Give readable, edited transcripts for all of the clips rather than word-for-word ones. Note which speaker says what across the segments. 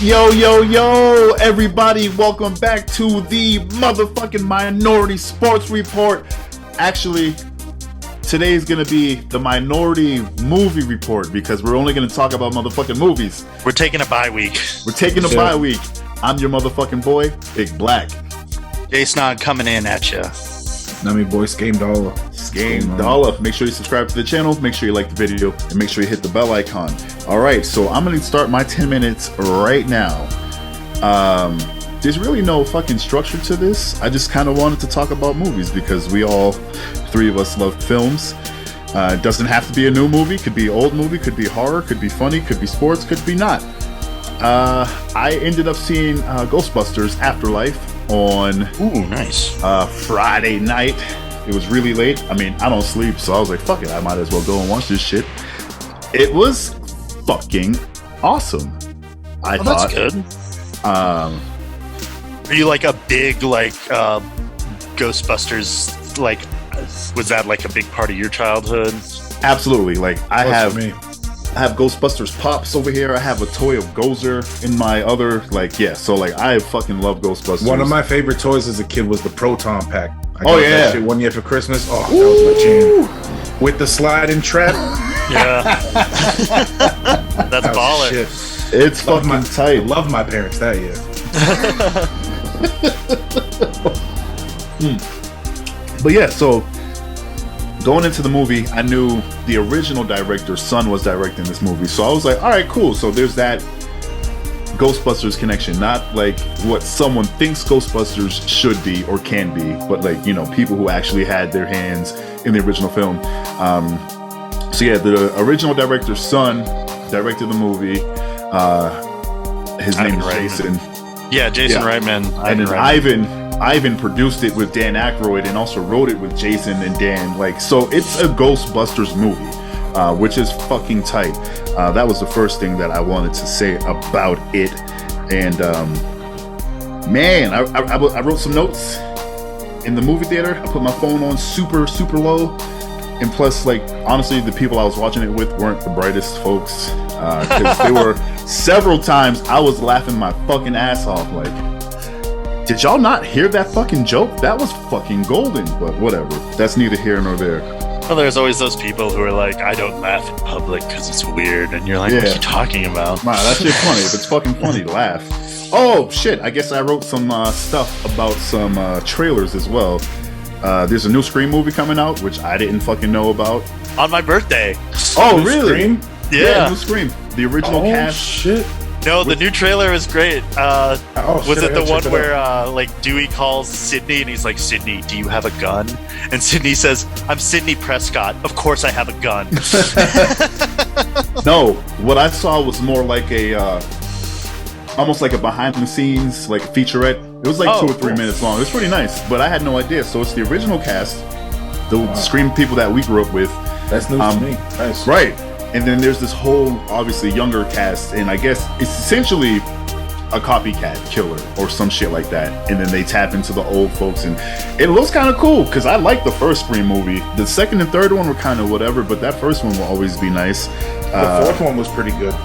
Speaker 1: Yo, yo, yo, everybody, welcome back to the motherfucking Minority Sports Report. Actually, today is going to be the Minority Movie Report because we're only going to talk about motherfucking movies.
Speaker 2: We're taking a bye week.
Speaker 1: Bye week. I'm your motherfucking boy, Big Black.
Speaker 2: Jason coming in at you.
Speaker 3: Nami boy, Game Dollar.
Speaker 1: Game Dollar. Make sure you subscribe to the channel, make sure you like the video, and make sure you hit the bell icon. Alright, so I'm going to start my 10 minutes right now. There's really no fucking structure to this. I just kind of wanted to talk about movies because we all, three of us, love films. It doesn't have to be a new movie. Could be old movie, could be horror, could be funny, could be sports, could be not. I ended up seeing Ghostbusters Afterlife on Friday night. It was really late. I mean, I don't sleep, so I was like, fuck it, I might as well go and watch this shit. It was fucking awesome. I thought.
Speaker 2: That's good. Are you like a big Ghostbusters, like, was that like a big part of your childhood?
Speaker 1: Absolutely. Like, I have Ghostbusters Pops over here. I have a toy of Gozer in my other, so I fucking love Ghostbusters.
Speaker 3: One of my favorite toys as a kid was the Proton Pack. I
Speaker 1: got
Speaker 3: that shit one year for Christmas. Oh, that was my jam. With the sliding trap.
Speaker 2: Yeah. That's baller.
Speaker 3: Shit.
Speaker 1: It's fucking tight.
Speaker 3: I love my parents that year.
Speaker 1: But yeah, so going into the movie, I knew the original director's son was directing this movie. So I was like, all right, cool. So there's that Ghostbusters connection, not like what someone thinks Ghostbusters should be or can be, but like, you know, people who actually had their hands in the original film. So yeah, the original director's son directed the movie. His name is Jason.
Speaker 2: Yeah, Jason Reitman.
Speaker 1: And then Ivan produced it with Dan Aykroyd and also wrote it with Jason and Dan. Like, so it's a Ghostbusters movie, which is fucking tight. That was the first thing that I wanted to say about it. And man, I wrote some notes in the movie theater. I put my phone on super, super low. And plus, like, honestly, the people I was watching it with weren't the brightest folks. Because there were several times I was laughing my fucking ass off. Like, did y'all not hear that fucking joke? That was fucking golden. But whatever. That's neither here nor there.
Speaker 2: Well, there's always those people who are like, I don't laugh in public because it's weird. And you're like, what are you talking about?
Speaker 1: Nah, that shit's funny. If it's fucking funny, laugh. Oh, shit. I guess I wrote some stuff about some trailers as well. There's a new Scream movie coming out, which I didn't fucking know about.
Speaker 2: On my birthday.
Speaker 1: Oh, really?
Speaker 3: Scream?
Speaker 1: Yeah, new Scream. The original cast.
Speaker 3: Shit.
Speaker 2: No, the new trailer is great. Was it the one where Dewey calls Sydney and he's like, Sydney, do you have a gun? And Sydney says, I'm Sydney Prescott. Of course I have a gun.
Speaker 1: No, what I saw was more like a almost like a behind the scenes, like a featurette. It was like 2 or 3 minutes long. It was pretty nice, but I had no idea. So it's the original cast, the Scream people that we grew up with.
Speaker 3: That's new to me. Nice.
Speaker 1: Right. And then there's this whole, obviously, younger cast, and I guess it's essentially a copycat killer or some shit like that. And then they tap into the old folks, and it looks kind of cool because I like the first Scream movie. The second and third one were kind of whatever, but that first one will always be nice.
Speaker 3: The fourth one was pretty good.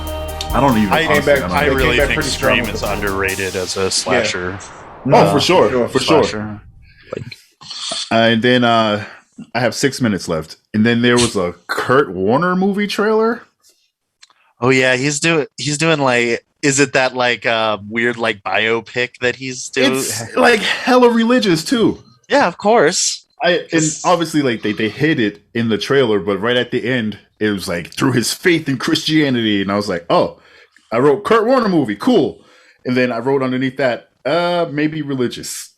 Speaker 1: I don't even.
Speaker 2: I really think Scream is underrated as a slasher.
Speaker 1: Yeah. No, for sure. And then I have 6 minutes left. And then there was a Kurt Warner movie trailer.
Speaker 2: Oh yeah, he's doing like, is it that like weird like biopic that he's doing?
Speaker 1: It's like hella religious too.
Speaker 2: Yeah, of course.
Speaker 1: And obviously like they hid it in the trailer, but right at the end it was like through his faith in Christianity, and I was like, oh, I wrote Kurt Warner movie, cool. And then I wrote underneath that, maybe religious.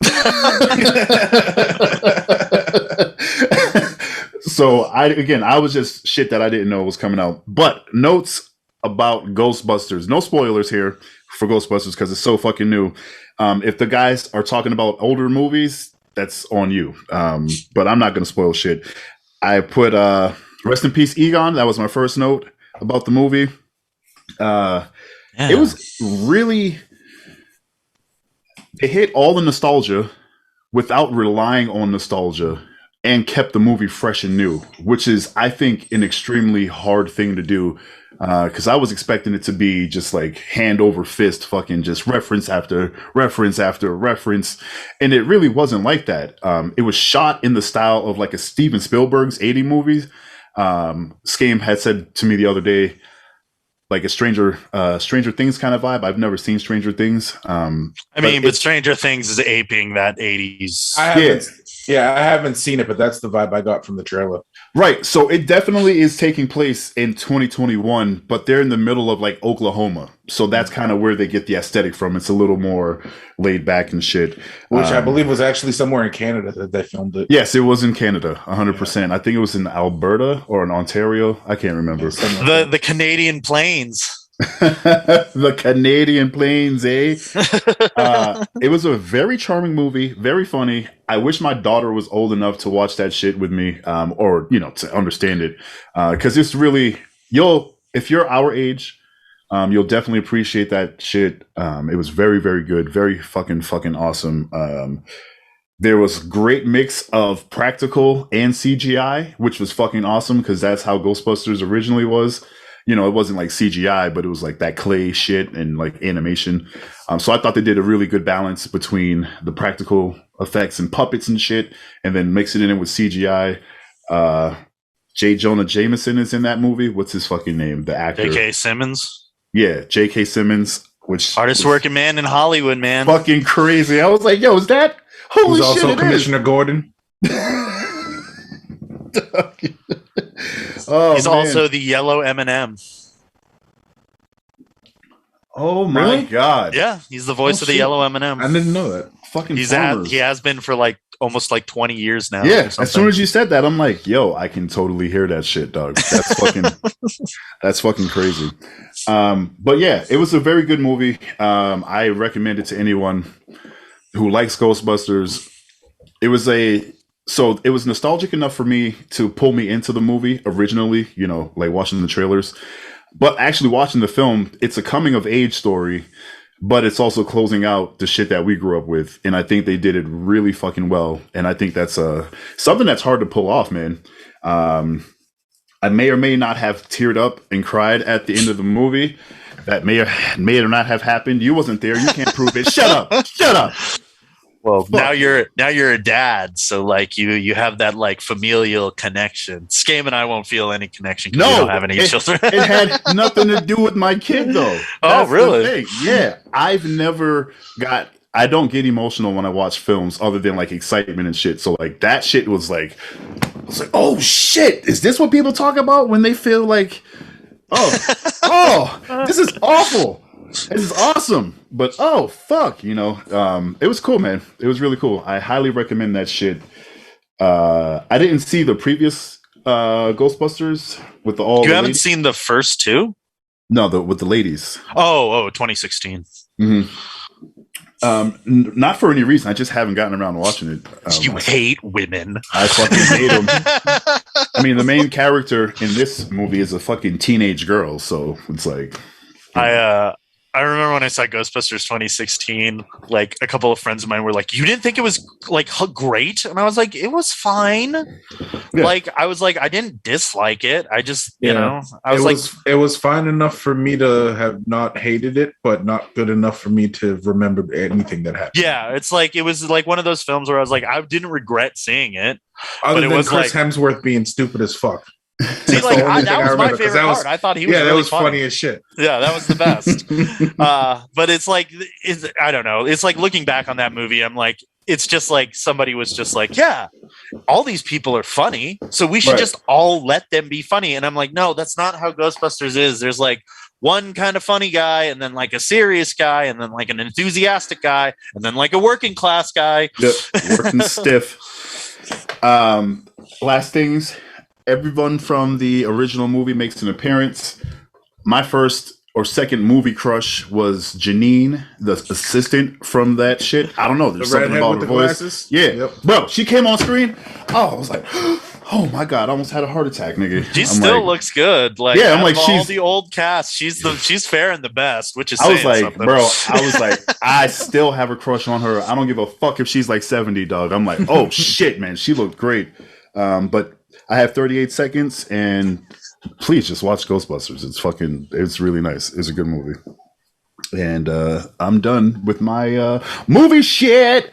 Speaker 1: So I was just shit that I didn't know was coming out. But notes about Ghostbusters. No spoilers here for Ghostbusters because it's so fucking new. If the guys are talking about older movies, that's on you. But I'm not going to spoil shit. I put rest in peace, Egon. That was my first note about the movie. It was really... It hit all the nostalgia without relying on nostalgia. and kept the movie fresh and new, which is, I think, an extremely hard thing to do. Because I was expecting it to be just like hand over fist, fucking just reference after reference after reference. And it really wasn't like that. It was shot in the style of like a Steven Spielberg's 80 movies. Skame had said to me the other day, like a Stranger Things kind of vibe. I've never seen Stranger Things.
Speaker 2: But Stranger Things is aping that 80s.
Speaker 3: I haven't seen it, but that's the vibe I got from the trailer.
Speaker 1: Right. So it definitely is taking place in 2021, but they're in the middle of like Oklahoma. So that's kind of where they get the aesthetic from. It's a little more laid back and shit.
Speaker 3: Which I believe was actually somewhere in Canada that they filmed it.
Speaker 1: Yes, it was in Canada, 100%. Yeah. I think it was in Alberta or in Ontario. I can't remember.
Speaker 2: The Canadian Plains.
Speaker 1: The Canadian Plains, eh? It was a very charming movie, very funny. I wish my daughter was old enough to watch that shit with me, or to understand it, because it's really if you're our age, you'll definitely appreciate that shit. It was very, very good, very fucking awesome. There was great mix of practical and CGI, which was fucking awesome because that's how Ghostbusters originally was. It wasn't like CGI, but it was like that clay shit and like animation. So I thought they did a really good balance between the practical effects and puppets and shit, and then mixing it in with CGI. Jonah Jameson is in that movie. What's his fucking name? The actor.
Speaker 2: J.K. Simmons.
Speaker 1: Yeah, J.K. Simmons. Which
Speaker 2: hardest working man in Hollywood, man.
Speaker 1: Fucking crazy. I was like, yo, is that? Holy shit!
Speaker 3: Also Commissioner Gordon.
Speaker 2: He's also the yellow M&M.
Speaker 1: Oh my god!
Speaker 2: Yeah, he's the voice of the yellow M&M.
Speaker 3: I didn't know that.
Speaker 1: Fucking
Speaker 2: he has been for like almost like 20 years now.
Speaker 1: Yeah, as soon as you said that, I'm like, yo, I can totally hear that shit, dog. That's fucking that's fucking crazy. But yeah, it was a very good movie. I recommend it to anyone who likes Ghostbusters. It was nostalgic enough for me to pull me into the movie originally, like watching the trailers. But actually watching the film, it's a coming of age story, but it's also closing out the shit that we grew up with. And I think they did it really fucking well. And I think that's something that's hard to pull off, man. I may or may not have teared up and cried at the end of the movie. That may or not have happened. You wasn't there. You can't prove it. Shut up. Shut up.
Speaker 2: Well, now you're a dad, so like you have that like familial connection. Skame and I won't feel any connection because we don't have any children.
Speaker 1: It had nothing to do with my kid, though.
Speaker 2: Oh, really?
Speaker 1: Yeah, I don't get emotional when I watch films, other than like excitement and shit. So like that shit was like, I was like, oh shit, is this what people talk about when they feel like, this is awful. This is awesome, but oh fuck, it was cool, man. It was really cool. I highly recommend that shit. I didn't see the previous Ghostbusters with all.
Speaker 2: You haven't seen the first two?
Speaker 1: No, with the ladies.
Speaker 2: 2016.
Speaker 1: Mm-hmm. Not for any reason. I just haven't gotten around to watching it.
Speaker 2: You hate women.
Speaker 1: I fucking hate them. I mean, the main character in this movie is a fucking teenage girl, so it's like.
Speaker 2: I remember when I saw Ghostbusters 2016, like a couple of friends of mine were like, you didn't think it was like great? And I was like, it was fine. Yeah. Like, I was like, I didn't dislike it. I just, it
Speaker 3: was fine enough for me to have not hated it, but not good enough for me to remember anything that happened.
Speaker 2: Yeah. It's like, it was like one of those films where I was like, I didn't regret seeing it.
Speaker 3: Other
Speaker 2: but it
Speaker 3: than
Speaker 2: was
Speaker 3: Chris Hemsworth being stupid as fuck.
Speaker 2: See, like that was my favorite part. I thought he was really
Speaker 3: funny as shit.
Speaker 2: Yeah, that was the best. But it's like, I don't know. It's like looking back on that movie, I'm like, it's just like somebody was just like, yeah, all these people are funny, so we should just all let them be funny. And I'm like, no, that's not how Ghostbusters is. There's like one kind of funny guy, and then like a serious guy, and then like an enthusiastic guy, and then like a working class guy.
Speaker 1: Yep, working stiff. Last things. Everyone from the original movie makes an appearance. My first or second movie crush was Janine, the assistant from that shit. I don't know. There's something about her voice. Glasses? Yeah. Yep. Bro, she came on screen. Oh, I was like, oh my God, I almost had a heart attack, nigga.
Speaker 2: She still looks good. Like,
Speaker 1: yeah, I'm like,
Speaker 2: all the old cast, she's fair and the best, which is
Speaker 1: I was like,
Speaker 2: something.
Speaker 1: Bro, I was like, I still have a crush on her. I don't give a fuck if she's like 70, dog. I'm like, oh shit, man, she looked great. But I have 38 seconds, and please just watch Ghostbusters. It's really nice. It's a good movie. And I'm done with my movie shit.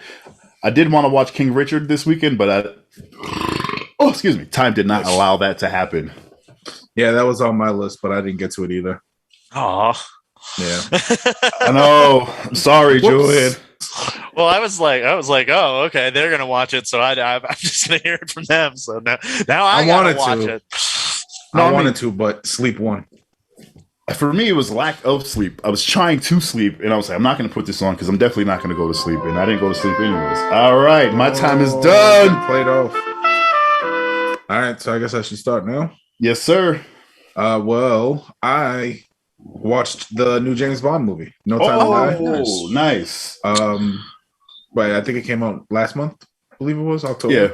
Speaker 1: I did want to watch King Richard this weekend, but excuse me, time did not allow that to happen.
Speaker 3: Yeah, that was on my list, but I didn't get to it either.
Speaker 2: Aw.
Speaker 3: Yeah.
Speaker 1: I know. I'm sorry, Julian.
Speaker 2: Well, I was like, oh, okay, they're gonna watch it, so I'm just gonna hear it from them. So now I gotta watch it.
Speaker 3: No, I wanted to, but sleep won.
Speaker 1: For me, it was lack of sleep. I was trying to sleep, and I was like, I'm not going to put this on because I'm definitely not going to go to sleep. And I didn't go to sleep anyways. All right, my time is done.
Speaker 3: Played off. All right, so I guess I should start now.
Speaker 1: Yes, sir.
Speaker 3: Well, I watched the new James Bond movie, No Time to Die.
Speaker 1: Oh, nice.
Speaker 3: But I think it came out last month. I believe it was October.
Speaker 1: Yeah.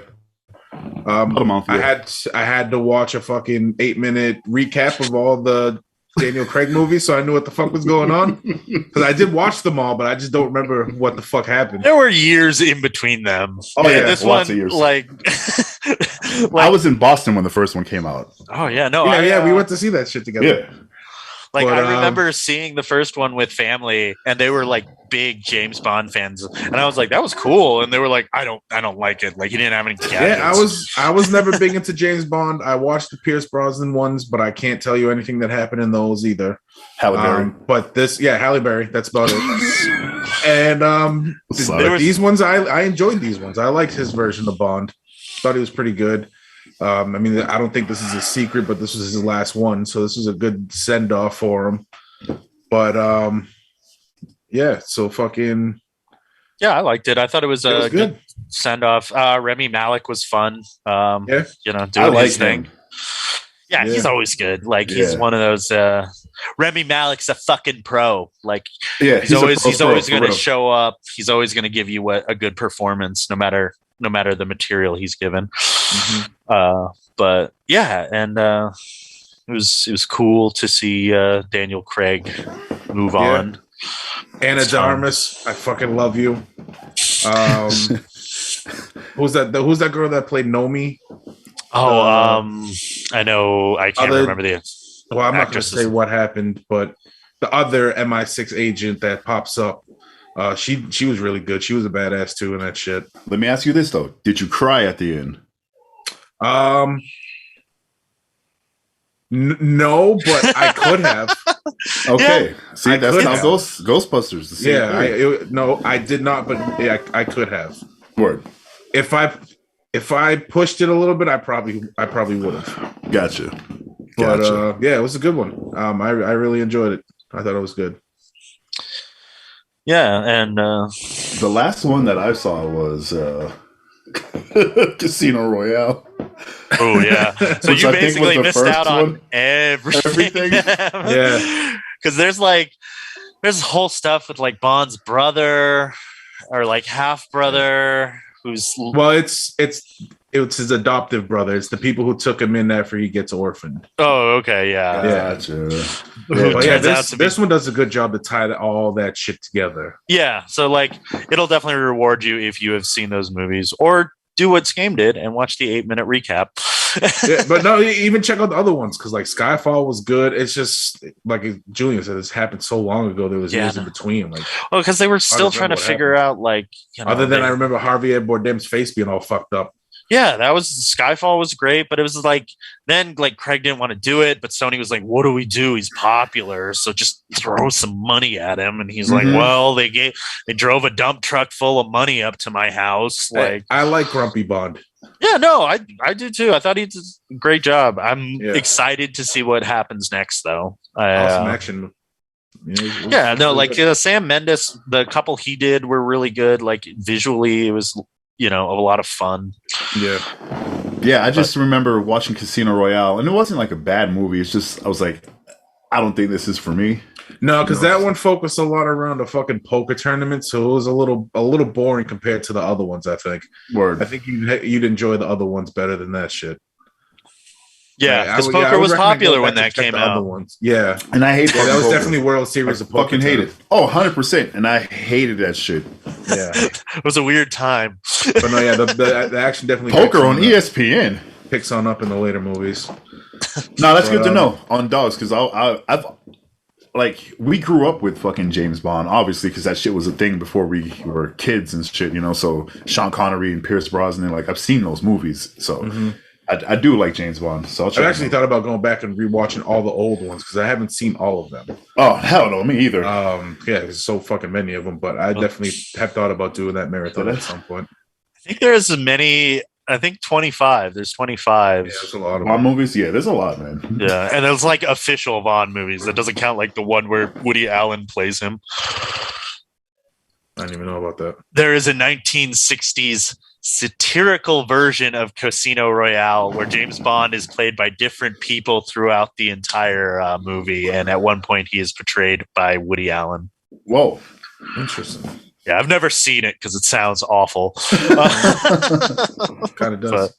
Speaker 3: About a month. I had to watch a fucking 8-minute recap of all the Daniel Craig movies, so I knew what the fuck was going on. Because I did watch them all, but I just don't remember what the fuck happened.
Speaker 2: There were years in between them.
Speaker 1: Oh yeah,
Speaker 2: this
Speaker 1: lots
Speaker 2: one,
Speaker 1: of years.
Speaker 2: like
Speaker 1: I was in Boston when the first one came out.
Speaker 2: Oh yeah, no,
Speaker 3: we went to see that shit together.
Speaker 1: Yeah.
Speaker 2: Like,
Speaker 3: But,
Speaker 2: I remember seeing the first one with family, and they were like big James Bond fans, and I was like, "That was cool," and they were like, "I don't like it. Like, he didn't have any gadgets."
Speaker 3: Yeah, I was never big into James Bond. I watched the Pierce Brosnan ones, but I can't tell you anything that happened in those either.
Speaker 1: Halle Berry.
Speaker 3: But Halle Berry. That's about it. And these ones, I enjoyed these ones. I liked his version of Bond. Thought he was pretty good. I mean, I don't think this is a secret, but this was his last one, so this was a good send off for him. But yeah, so fucking
Speaker 2: I liked it. I thought it was a good send off. Remy Malik was fun. Doing his thing. Yeah, he's always good. Like, he's one of those. Remy Malik's a fucking pro. Like, he's always going to show up. He's always going to give you a good performance, no matter the material he's given. Mm-hmm. But yeah, and it was cool to see Daniel Craig move on.
Speaker 3: Anna de Armas, I fucking love you. Who's that girl that played Nomi?
Speaker 2: I know. I can't remember the.
Speaker 3: Well, I'm not going to say what happened, but the other MI6 agent that pops up, she was really good. She was a badass too in that shit.
Speaker 1: Let me ask you this though: did you cry at the end?
Speaker 3: No, but I could have.
Speaker 1: Okay,
Speaker 3: yeah,
Speaker 1: see, that's how Ghostbusters. The same
Speaker 3: I did not, but I could have.
Speaker 1: Word.
Speaker 3: If I pushed it a little bit, I probably would have.
Speaker 1: Gotcha.
Speaker 3: But it was a good one. I really enjoyed it. I thought it was good.
Speaker 2: Yeah, and
Speaker 1: the last one that I saw was Casino Royale.
Speaker 2: Oh yeah, so you basically missed out on everything.
Speaker 3: Yeah,
Speaker 2: because there's whole stuff with like Bond's brother or like half brother who's it's his adoptive brother. It's the people who took him in after he gets orphaned. Oh, okay, yeah.
Speaker 1: Gotcha.
Speaker 3: This one does a good job to tie all that shit together.
Speaker 2: Yeah, so like it'll definitely reward you if you have seen those movies, or do what Scam did and watch the 8-minute recap.
Speaker 3: But no, even check out the other ones, because like Skyfall was good. It's just like Julian said, this happened so long ago. There was years in between. Like,
Speaker 2: well, because they were still trying to figure out, like,
Speaker 3: other than I remember Harvey Bardem's face being all fucked up.
Speaker 2: Yeah, Skyfall was great, but it was like then like Craig didn't want to do it, but Sony was like, "What do we do? He's popular, so just throw some money at him." And he's like, "Well, they drove a dump truck full of money up to my house." Like,
Speaker 3: I like Grumpy Bond.
Speaker 2: Yeah, no, I do too. I thought he did a great job. I'm excited to see what happens next, though.
Speaker 3: Awesome action.
Speaker 2: Sam Mendes, the couple he did were really good. Like visually, it was a lot of fun.
Speaker 1: I just remember watching Casino Royale, and it wasn't like a bad movie. It's just I was like, I don't think this is for me.
Speaker 3: No, because that one focused a lot around a fucking poker tournament, so it was a little boring compared to the other ones. I think.
Speaker 1: Word.
Speaker 3: I think you'd enjoy the other ones better than that shit.
Speaker 2: Yeah, because poker was popular when that came out.
Speaker 3: Yeah,
Speaker 1: and I hate
Speaker 3: that was definitely World Series of Poker.
Speaker 1: Fucking hate it. 100%, and I hated that shit.
Speaker 3: Yeah,
Speaker 2: it was a weird time.
Speaker 3: But no, yeah, the action definitely
Speaker 1: Poker on ESPN
Speaker 3: picks on up in the later movies.
Speaker 1: No, that's good to know on dogs because I've like we grew up with fucking James Bond, obviously, because that shit was a thing before we were kids and shit, you know. So Sean Connery and Pierce Brosnan, like I've seen those movies, so I do like James Bond. So
Speaker 3: I actually thought about going back and rewatching all the old ones because I haven't seen all of them.
Speaker 1: Oh hell no, me either.
Speaker 3: Yeah, there's so fucking many of them, but I definitely have thought about doing that marathon at some point.
Speaker 2: I think there's as many. I think 25. There's 25.
Speaker 3: Yeah, there's a lot of
Speaker 1: Bond movies. Yeah, there's a lot, man.
Speaker 2: Yeah, and there's like official Bond movies. That doesn't count like the one where Woody Allen plays him.
Speaker 3: I didn't even know about that.
Speaker 2: There is a 1960s satirical version of Casino Royale where James Bond is played by different people throughout the entire movie, and at one point he is portrayed by Woody Allen.
Speaker 1: Whoa,
Speaker 3: interesting.
Speaker 2: Yeah, I've never seen it because it sounds awful.
Speaker 3: Kind of does.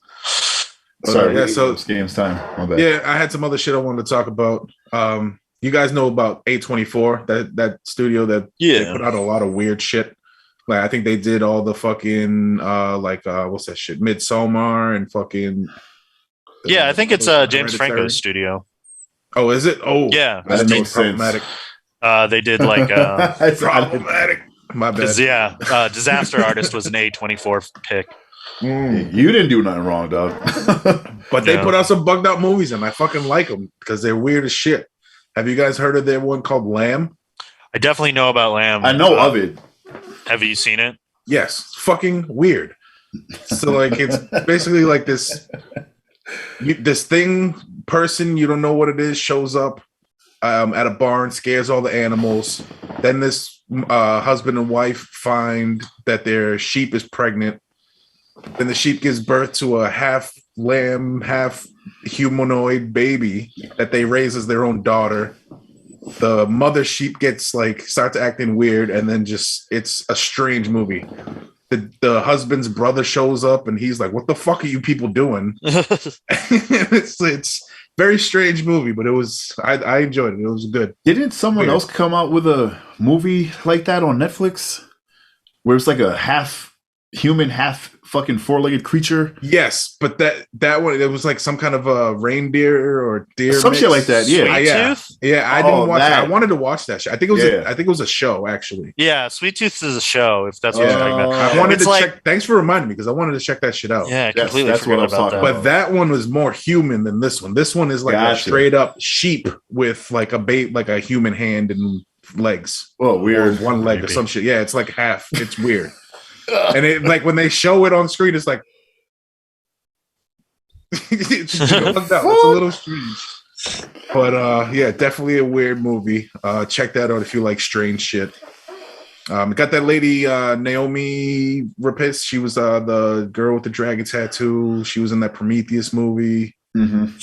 Speaker 1: Sorry, yeah. So it's game's time.
Speaker 3: Yeah, I had some other shit I wanted to talk about. You guys know about A24, that studio that they put out a lot of weird shit. Like I think they did all the fucking what's that shit? Midsommar and fucking.
Speaker 2: I think it's James Franco's studio.
Speaker 3: Oh, is it? Oh,
Speaker 2: yeah.
Speaker 3: That makes problematic.
Speaker 2: They did like
Speaker 3: it's problematic. My bad.
Speaker 2: Yeah, Disaster Artist was an A24 pick.
Speaker 1: You didn't do nothing wrong, dog.
Speaker 3: But they put out some bugged out movies, and I fucking like them because they're weird as shit. Have you guys heard of their one called Lamb?
Speaker 2: I definitely know about Lamb.
Speaker 1: I know of it.
Speaker 2: Have you seen it?
Speaker 3: Yes, it's fucking weird. So like, it's basically like this person you don't know what it is shows up at a barn, scares all the animals. Then this husband and wife find that their sheep is pregnant. Then the sheep gives birth to a half lamb, half humanoid baby that they raise as their own daughter. The mother sheep starts acting weird, and then it's a strange movie. The husband's brother shows up, and he's like, "What the fuck are you people doing?" It's very strange movie, but I enjoyed it. It was good.
Speaker 1: Didn't someone else come out with a movie like that on Netflix, where it's like a half human, half fucking four-legged creature?
Speaker 3: Yes, but that one, it was like some kind of a reindeer or deer,
Speaker 1: some shit like that. Yeah,
Speaker 3: I didn't watch it. I wanted to watch that shit. I think it was a show actually.
Speaker 2: Yeah, Sweet Tooth is a show. If that's what you're talking about,
Speaker 3: I wanted to check. Thanks for reminding me because I wanted to check that shit out.
Speaker 2: Yeah, completely.
Speaker 1: That's what I was talking about.
Speaker 3: But that one was more human than this one. This one is like a straight up sheep with like a human hand and legs.
Speaker 1: Oh, weird.
Speaker 3: Or one leg or some shit. Yeah, it's like half. It's weird. And it like when they show it on screen, it's like it's bugged out. It's a little strange. But definitely a weird movie. Check that out if you like strange shit. Got that lady Naomi Rapace. She was the girl with the dragon tattoo. She was in that Prometheus movie.
Speaker 1: Mm-hmm.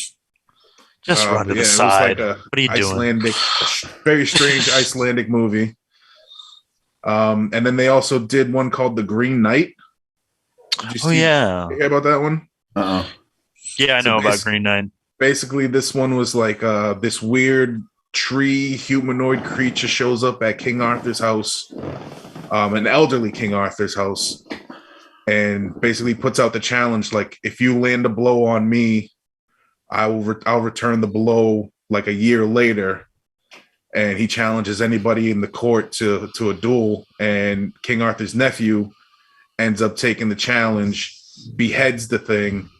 Speaker 2: Just run to the side.
Speaker 3: It was like
Speaker 2: what are you doing?
Speaker 3: Very strange Icelandic movie. And then they also did one called The Green Knight.
Speaker 2: You hear
Speaker 3: about that one?
Speaker 2: Yeah, I know about Green Knight.
Speaker 3: Basically, this one was like this weird tree humanoid creature shows up at King Arthur's house, an elderly King Arthur's house, and basically puts out the challenge like, if you land a blow on me, I'll return the blow like a year later. And he challenges anybody in the court to a duel, and King Arthur's nephew ends up taking the challenge, beheads the thing,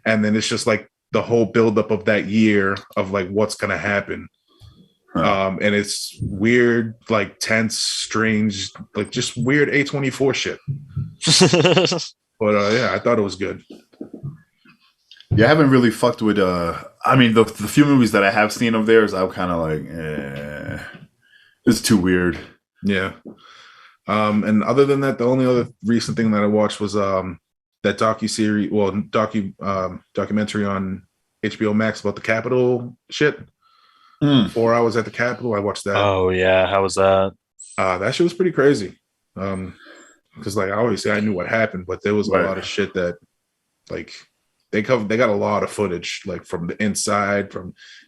Speaker 3: and then it's just like the whole buildup of that year of like what's gonna happen. And it's weird, like tense, strange, like just weird A24 shit. But I thought it was good.
Speaker 1: Yeah, I haven't really fucked with. I mean, the few movies that I have seen of theirs, I'm kind of like, it's too weird.
Speaker 3: Yeah. And other than that, the only other recent thing that I watched was that documentary on HBO Max about the Capitol shit. 4 hours at the Capitol. I watched that.
Speaker 2: Oh yeah, how was that?
Speaker 3: That shit was pretty crazy. Because like obviously I knew what happened, but there was a lot of shit that like. They got a lot of footage, like from the inside.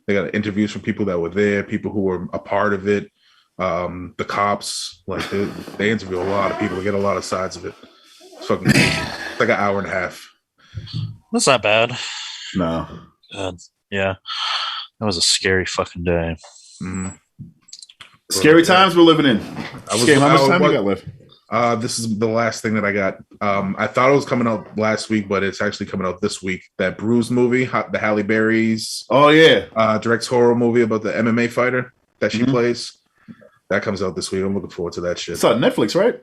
Speaker 3: They got interviews from people that were there, people who were a part of it. the cops. Like they interview a lot of people. They get a lot of sides of it. It's fucking crazy. It's like an hour and a half.
Speaker 2: That's not bad.
Speaker 1: No.
Speaker 2: Yeah, that was a scary fucking day.
Speaker 3: Mm-hmm.
Speaker 1: Scary times we're living in. How much time you got left?
Speaker 3: This is the last thing that I got. I thought it was coming out last week, but it's actually coming out this week. That Bruise movie, the Halle Berry's.
Speaker 1: Oh yeah,
Speaker 3: direct horror movie about the MMA fighter that she plays. That comes out this week. I'm looking forward to that shit.
Speaker 1: It's on Netflix, right?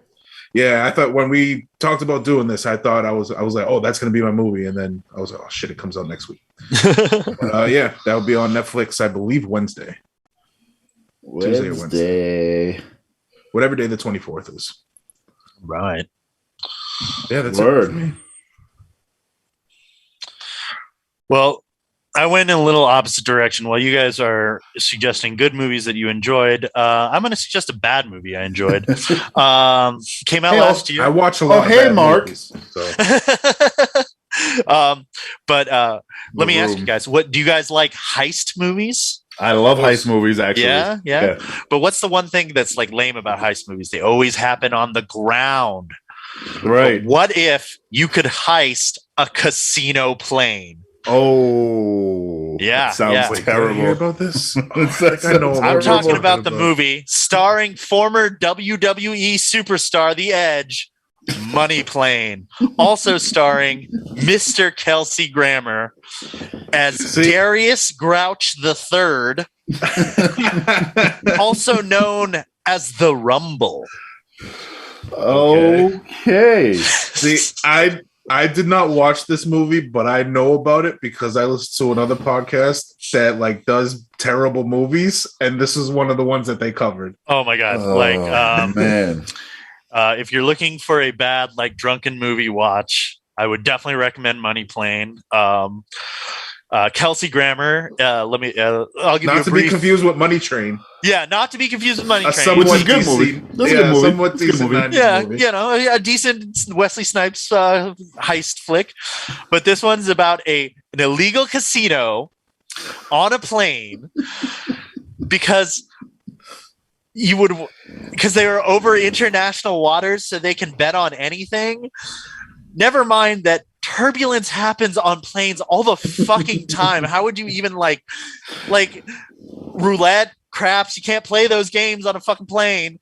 Speaker 3: Yeah, I thought when we talked about doing this, I thought I was like, oh, that's gonna be my movie, and then I was like, oh shit, it comes out next week. Yeah, that will be on Netflix, I believe Wednesday. Tuesday or Wednesday. Whatever day the 24th is.
Speaker 2: Right.
Speaker 3: Yeah, that's
Speaker 1: Word.
Speaker 3: it for me.
Speaker 2: Well, I went in a little opposite direction. While you guys are suggesting good movies that you enjoyed, I'm going to suggest a bad movie I enjoyed. Came out last year.
Speaker 3: I watch a lot.
Speaker 1: Mark.
Speaker 3: Movies, so.
Speaker 2: Let me ask you guys: what do you guys like? Heist movies?
Speaker 1: I love heist movies. Actually,
Speaker 2: yeah. But what's the one thing that's like lame about heist movies? They always happen on the ground.
Speaker 1: Right.
Speaker 2: But what if you could heist a casino plane?
Speaker 1: Oh,
Speaker 2: yeah,
Speaker 1: sounds terrible.
Speaker 3: Hear about this?
Speaker 2: I'm talking about the movie starring former WWE superstar The Edge, Money Plane, also starring Mr. Kelsey Grammer as Darius Grouch III, also known as the Rumble.
Speaker 1: Okay.
Speaker 3: See, I did not watch this movie, but I know about it because I listened to another podcast that like does terrible movies, and this is one of the ones that they covered.
Speaker 2: Oh my god!
Speaker 1: Man.
Speaker 2: If you're looking for a bad like drunken movie watch, I would definitely recommend Money Plane. Kelsey Grammer. I'll give you a brief.
Speaker 3: Not to be confused with Money Train.
Speaker 2: Yeah, not to be confused with Money Train.
Speaker 1: Which is a good movie. That's a good movie.
Speaker 3: Somewhat decent movie.
Speaker 2: Yeah, you know, a decent Wesley Snipes heist flick. But this one's about an illegal casino on a plane because they were over international waters, so they can bet on anything. Never mind that turbulence happens on planes all the fucking time. How would you even like roulette, craps? You can't play those games on a fucking plane.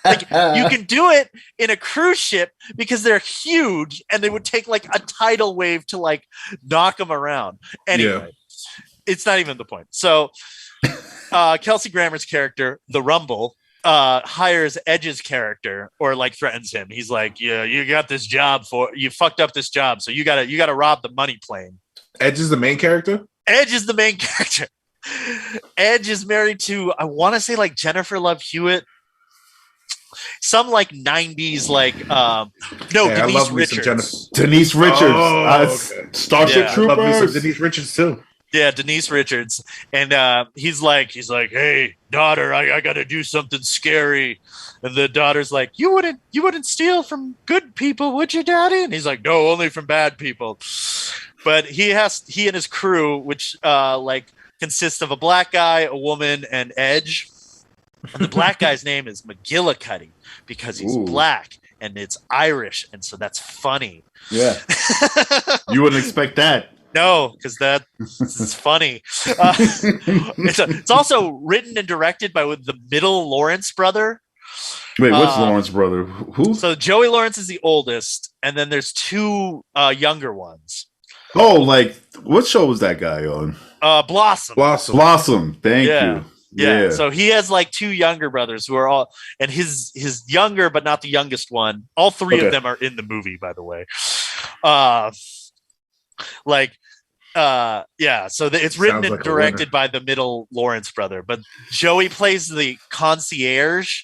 Speaker 2: Like you can do it in a cruise ship because they're huge and they would take like a tidal wave to like knock them around. Anyway, It's not even the point. So Kelsey Grammer's character, the Rumble, hires Edge's character or like threatens him. He's like, yeah, you got this job you fucked up this job, so you gotta rob the Money Plane.
Speaker 3: Edge is the main character?
Speaker 2: Edge is the main character. Edge is married to, I want to say like Jennifer Love Hewitt. Some like 90s Denise Richards.
Speaker 1: Denise Richards.
Speaker 3: Okay.
Speaker 1: Starship Troopers.
Speaker 3: I love me some Denise Richards too.
Speaker 2: Yeah, Denise Richards. And he's like, hey, daughter, I gotta do something scary. And the daughter's like, you wouldn't steal from good people, would you, Daddy? And he's like, no, only from bad people. But he and his crew, which consists of a black guy, a woman, and Edge. And the black guy's name is McGillicuddy because he's black and it's Irish, and so that's funny.
Speaker 1: Yeah. You wouldn't expect that.
Speaker 2: No, because that is funny. It's also written and directed by the middle Lawrence brother.
Speaker 1: Wait, what's Lawrence brother? Who?
Speaker 2: So Joey Lawrence is the oldest, and then there's two younger ones.
Speaker 1: Oh, like what show was that guy on?
Speaker 3: Blossom.
Speaker 1: Thank you.
Speaker 2: Yeah. So he has like two younger brothers who are all, and his younger but not the youngest one. All three of them are in the movie, by the way. So it's written and directed by the middle Lawrence brother, but Joey plays the concierge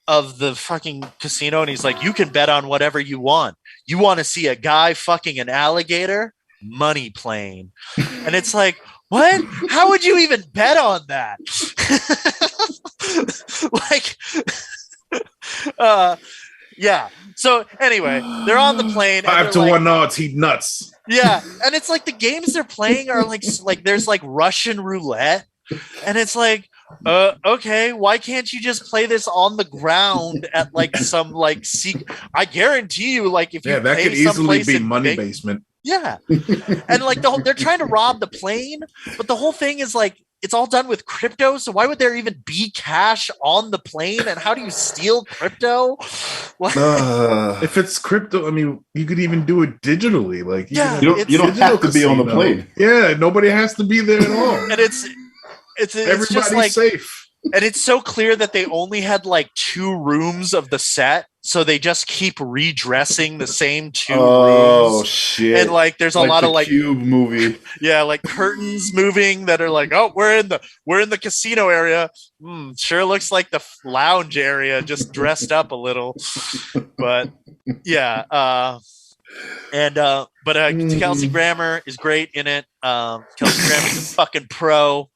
Speaker 2: of the fucking casino, and he's like, you can bet on whatever you want. You want to see a guy fucking an alligator? Money Plane. And it's like, what? How would you even bet on that? Yeah. So anyway, they're on the plane.
Speaker 3: 5-1 odds. He nuts.
Speaker 2: Yeah, and it's like the games they're playing are like there's like Russian roulette, and it's like, Okay, why can't you just play this on the ground at like some like I guarantee you, like if you
Speaker 3: that
Speaker 2: pay
Speaker 3: could easily be
Speaker 2: in
Speaker 3: Money Basement.
Speaker 2: Yeah, and like they're trying to rob the plane, but the whole thing is like it's all done with crypto. So why would there even be cash on the plane? And how do you steal crypto?
Speaker 3: If it's crypto, I mean, you could even do it digitally. Like,
Speaker 1: you don't have to be on the plane.
Speaker 3: Yeah, nobody has to be there at all.
Speaker 2: And it's
Speaker 3: everybody's
Speaker 2: just like,
Speaker 3: safe.
Speaker 2: And it's so clear that they only had like 2 rooms of the set, so they just keep redressing the same 2 rooms.
Speaker 1: Oh shit!
Speaker 2: And like, there's a lot of like
Speaker 1: Cube movie.
Speaker 2: Yeah, like curtains moving that are like, oh, we're in the casino area. Sure looks like the lounge area, just dressed up a little. But yeah, Kelsey Grammer is great in it. Kelsey Grammer's a fucking pro.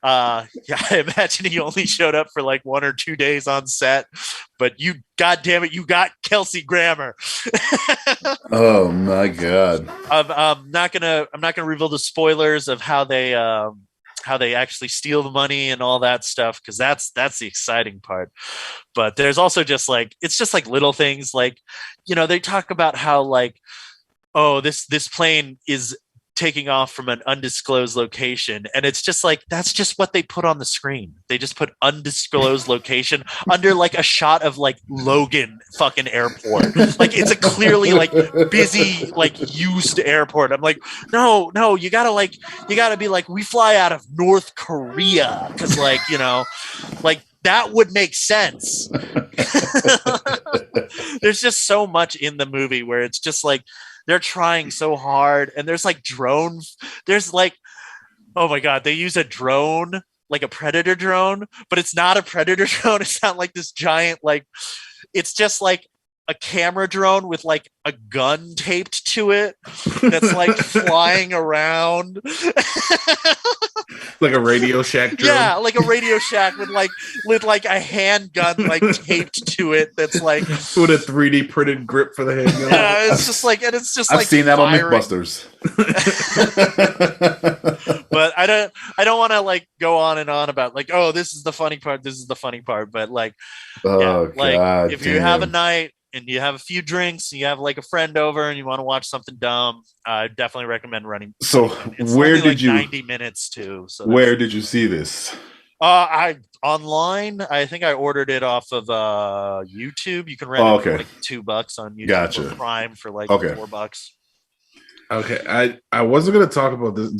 Speaker 2: I imagine he only showed up for like 1 or 2 days on set, but you got Kelsey Grammer.
Speaker 1: Oh my god.
Speaker 2: I'm not gonna reveal the spoilers of how they actually steal the money and all that stuff, because that's the exciting part. But there's also just like, it's just like little things, like, you know, they talk about how like, oh, this plane is taking off from an undisclosed location, and it's just like, that's just what they put on the screen. They just put undisclosed location under like a shot of like Logan fucking airport. Like it's a clearly like busy like used airport. I'm like, no, you gotta be like, we fly out of North Korea, because like, you know, like that would make sense. There's just so much in the movie where it's just like they're trying so hard, and there's like there's like, oh my god, they use a drone, like a Predator drone, but it's not a Predator drone. It's not like this giant, like, it's just like a camera drone with like a gun taped to it that's like flying around.
Speaker 3: Like a Radio Shack drone.
Speaker 2: Yeah, like a Radio Shack with like a handgun like taped to it that's like
Speaker 3: with a 3D printed grip for the handgun.
Speaker 2: Yeah, it's just like, and it's just
Speaker 1: I've
Speaker 2: like
Speaker 1: seen that
Speaker 2: firing.
Speaker 1: on Mythbusters.
Speaker 2: But I don't want to like go on and on about like, oh, this is the funny part, but like, like if you have a night and you have a few drinks and you have like a friend over and you want to watch something dumb, I definitely recommend running.
Speaker 1: So where did
Speaker 2: like
Speaker 1: you
Speaker 2: 90 minutes too? So
Speaker 1: where did you see this?
Speaker 2: Online. I think I ordered it off of YouTube. You can rent it for like $2 on YouTube.
Speaker 1: Gotcha.
Speaker 2: Or Prime for like $4.
Speaker 3: Okay, I wasn't gonna talk about this.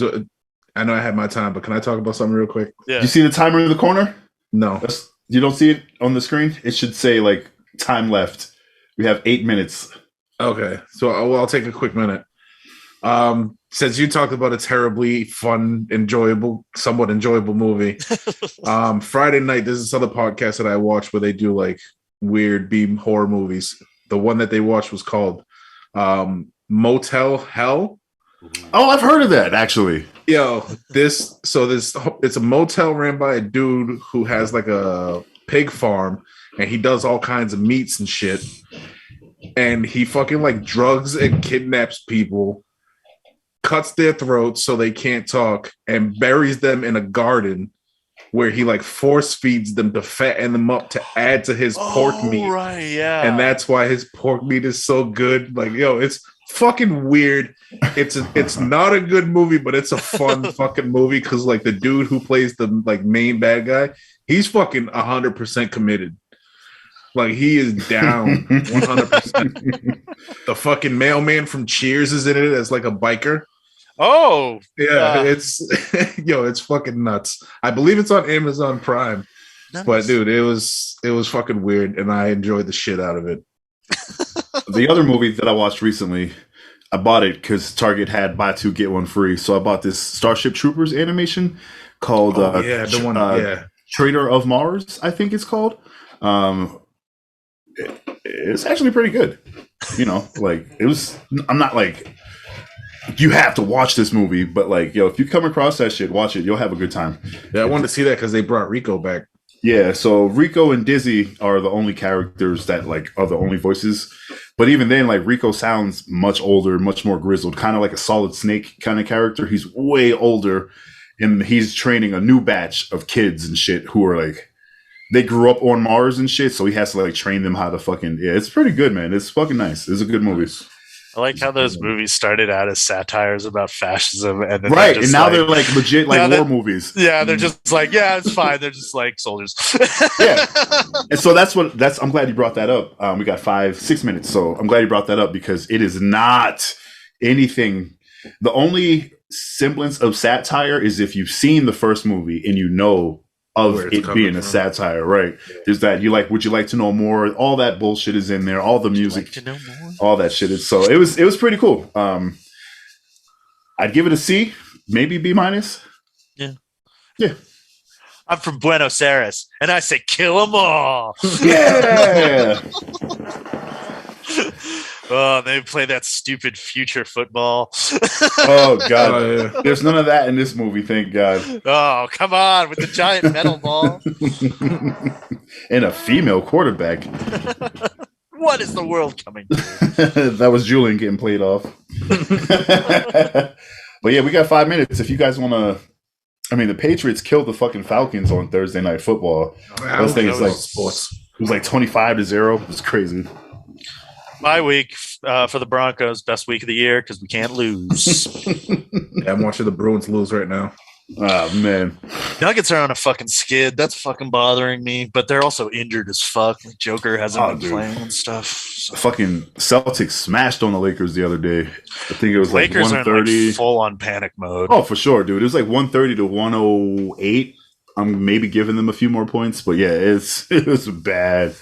Speaker 3: I know I had my time, but can I talk about something real quick?
Speaker 2: Yeah.
Speaker 1: You see the timer in the corner?
Speaker 3: No.
Speaker 1: You don't see it on the screen? It should say like time left. We have 8 minutes. Okay,
Speaker 3: so I'll take a quick minute. Since you talked about a terribly fun, somewhat enjoyable movie, Friday night, there's this other podcast that I watch where they do like weird B horror movies. The one that they watched was called Motel Hell.
Speaker 1: Oh, I've heard of that actually.
Speaker 3: Yo, it's a motel ran by a dude who has like a pig farm, and he does all kinds of meats and shit. And he fucking like drugs and kidnaps people, cuts their throats so they can't talk, and buries them in a garden where he like force feeds them to fatten them up to add to his pork meat.
Speaker 2: Right, yeah.
Speaker 3: And that's why his pork meat is so good. Like, yo, it's fucking weird. It's not a good movie, but it's a fun fucking movie because like the dude who plays the like main bad guy, he's fucking 100% committed. Like he is down 100%. The fucking mailman from Cheers is in it as like a biker.
Speaker 2: Oh
Speaker 3: yeah, it's it's fucking nuts. I believe it's on Amazon Prime. Nice. But dude, it was fucking weird, and I enjoyed the shit out of it.
Speaker 1: The other movie that I watched recently, I bought it because Target had buy 2 get 1 free. So I bought this Starship Troopers animation called Traitor of Mars, I think it's called. It's actually pretty good. You know, like it was. I'm not like you have to watch this movie, but like if you come across that shit, watch it. You'll have a good time.
Speaker 3: Yeah, I wanted to see that because they brought Rico back.
Speaker 1: Yeah, so Rico and Dizzy are the only characters that like are the only voices. But even then, like Rico sounds much older, much more grizzled, kind of like a Solid Snake kind of character. He's way older, and he's training a new batch of kids and shit who are like, they grew up on Mars and shit, so he has to like train them how to fucking. Yeah, it's pretty good, man. It's fucking nice. It's a good movie.
Speaker 2: I like how those movies started out as satires about fascism, and then
Speaker 1: right, and now they're like legit like war movies.
Speaker 2: Yeah, they're just like, yeah, it's fine. They're just like soldiers.
Speaker 1: Yeah, and so that's. I'm glad you brought that up. We got 5-6 minutes, so I'm glad you brought that up because it is not anything. The only semblance of satire is if you've seen the first movie and you know of it being a satire, right? Yeah. There's that. You like? Would you like to know more? All that bullshit is in there. All the music,
Speaker 2: like to know more?
Speaker 1: All that shit. So it was pretty cool. I'd give it a C, maybe B minus.
Speaker 2: Yeah.
Speaker 1: I'm
Speaker 2: from Buenos Aires, and I say kill them all.
Speaker 1: Yeah.
Speaker 2: Oh, they play that stupid future football.
Speaker 1: Oh God, yeah. There's none of that in this movie, thank God.
Speaker 2: Oh, come on, with the giant metal ball
Speaker 1: and a female quarterback.
Speaker 2: What is the world coming to?
Speaker 1: That was Julian getting played off. But yeah, we got 5 minutes. If you guys want to, I mean, the Patriots killed the fucking Falcons on Thursday Night Football. I was thinking sports. It was like 25-0. It's crazy.
Speaker 2: My week for the Broncos, best week of the year because we can't lose.
Speaker 3: Yeah, I'm watching the Bruins lose right now.
Speaker 1: Oh man,
Speaker 2: Nuggets are on a fucking skid. That's fucking bothering me. But they're also injured as fuck. Like Joker hasn't been playing and stuff. So.
Speaker 1: Fucking Celtics smashed on the Lakers the other day. I think it was like
Speaker 2: Lakers
Speaker 1: 130.
Speaker 2: are in like full on panic mode.
Speaker 1: Oh, for sure, dude. It was like 130 to 108. I'm maybe giving them a few more points, but yeah, it was a bad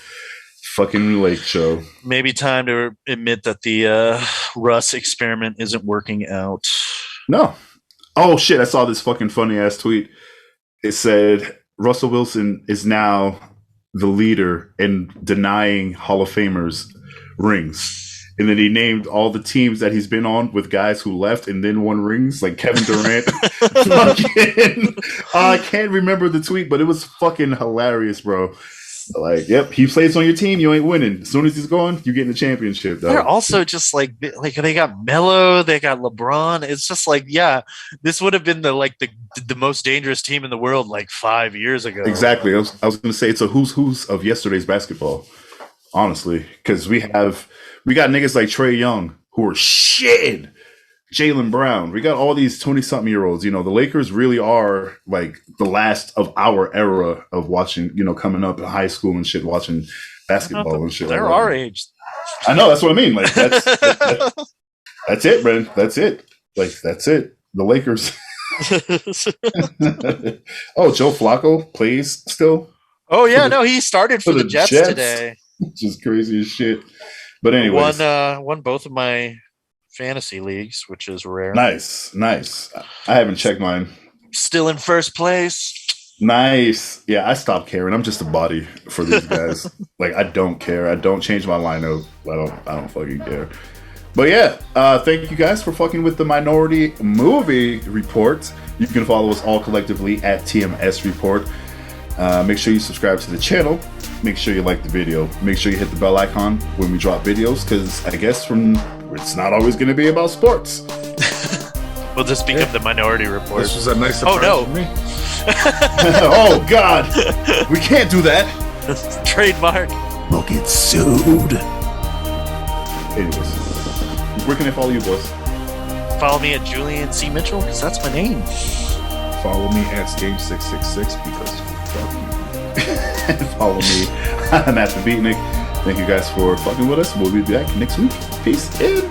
Speaker 1: fucking Lake show.
Speaker 2: Maybe time to admit that the Russ experiment isn't working out.
Speaker 1: No. Oh shit, I saw this fucking funny ass tweet. It said Russell Wilson is now the leader in denying Hall of Famers rings. And then he named all the teams that he's been on with guys who left and then won rings, like Kevin Durant. I can't remember the tweet, but it was fucking hilarious, bro. Like, yep, he plays on your team, you ain't winning. As soon as he's gone, you getting the championship. Though.
Speaker 2: They're also just like they got Melo, they got LeBron. It's just like, yeah, this would have been the most dangerous team in the world like 5 years ago.
Speaker 1: Exactly. I was going to say it's a who's of yesterday's basketball, honestly, because we got niggas like Trae Young who are shit. Jaylen Brown. We got all these 20-something-year-olds. You know, the Lakers really are like the last of our era of watching, you know, coming up in high school and shit, watching basketball and shit.
Speaker 2: They're like our age.
Speaker 1: I know, that's what I mean. Like that's it, man. That's it. Like that's it. The Lakers. Oh, Joe Flacco plays still?
Speaker 2: Oh yeah, no, he started for the Jets today.
Speaker 1: Which is crazy as shit. But anyway,
Speaker 2: won both of my fantasy leagues, which is rare.
Speaker 1: Nice. I haven't checked mine.
Speaker 2: Still in first place.
Speaker 1: Nice. Yeah, I stopped caring. I'm just a body for these guys. Like, I don't care. I don't change my lineup. I don't fucking care. But yeah, thank you guys for fucking with the Minority Movie Report. You can follow us all collectively at TMS Report. Make sure you subscribe to the channel. Make sure you like the video. Make sure you hit the bell icon when we drop videos, because I guess it's not always going to be about sports.
Speaker 2: We'll just become the Minority Report.
Speaker 3: This was a nice surprise for me.
Speaker 1: Oh, God. We can't do that.
Speaker 2: Trademark.
Speaker 1: We'll get sued. Anyways, where can I follow you, boys?
Speaker 2: Follow me at Julian C. Mitchell, because that's my name.
Speaker 3: Follow me at Game666, because fuck you.
Speaker 1: Follow me. I'm at the Beatnik. Thank you guys for fucking with us. We'll be back next week. Peace in.